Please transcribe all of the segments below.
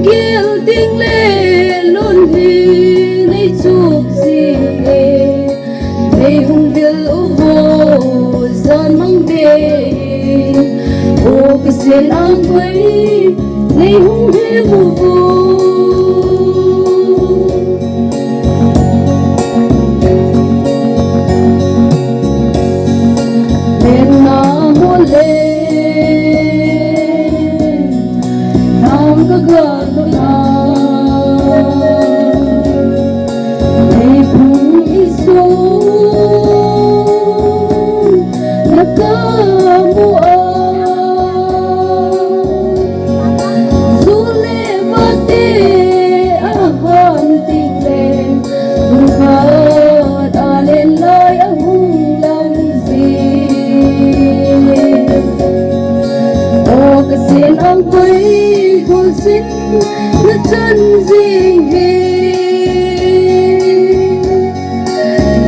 kêu tiếng lệ luôn vì nay chụp gì nay hùng điệu vô gian mang về ô cái sen ang quay nay hùng điệu vô lên na mô lên nam ca ga lo na nay phung iso na ca mu a zule mate aham ting le buhat alen lai ahung lang si cái xin ông quay cô xin nó chân riêng hi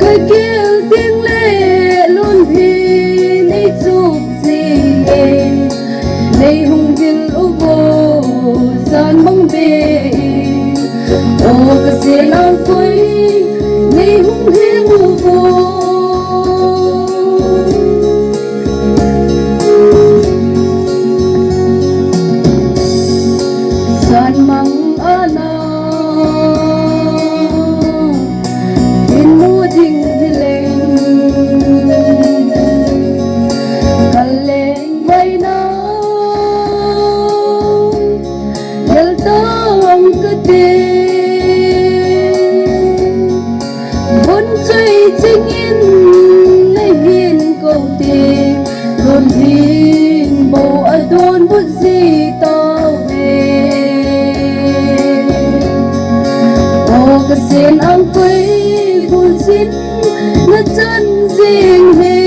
cái kêu tiếng lệ luôn thì nay chụp gì nay hùng viên ô vô gian mong về ô cái xin ông quay nay hùng viên ô vô san mang ana in mu ding dileng kaleng bay na yal tang kate bon chay ching in nay hin câu te don hin bo adon bu si tao cái xin ang quay cô xin nó chân riêng hi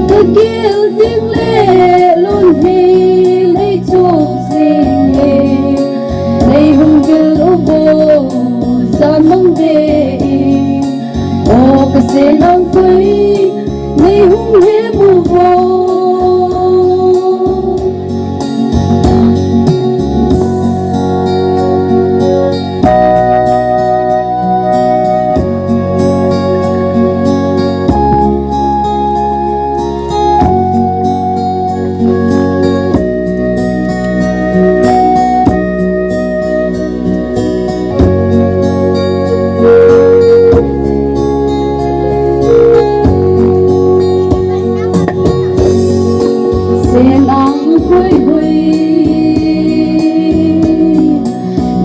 cái kêu tiếng lệ luôn hi nay chụp riêng hi nay hùng viên ô vô gian mong về ô cái xin ang quay nay hùng hiếp ô vô sen ang quay huy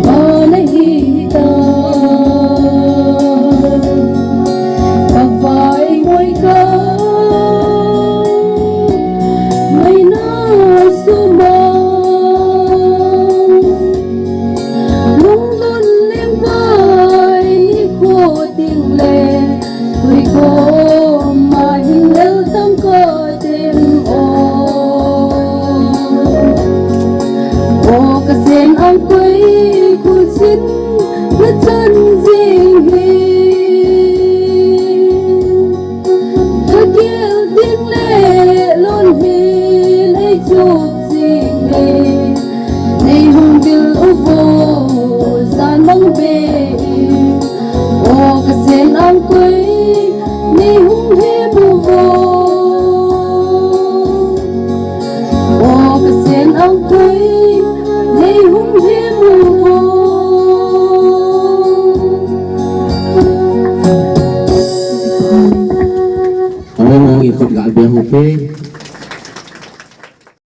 mà nahi ta cặp vai ngồi ca mây na suma lung lun liêm vai khô tiếng lệ tuổi cô mà hình lêu tâm cơ tim cái xin ang quay cô xin nó chân riêng hi cái kêu tiếng lệ luôn hi nay chụp riêng hi nay hùng điệu vô gian mong về ô cái xin ang quay nay hùng hiếp vô ô cái xin ang quay nay hùng hiếp vô Ako mo ikot ka albiang upe.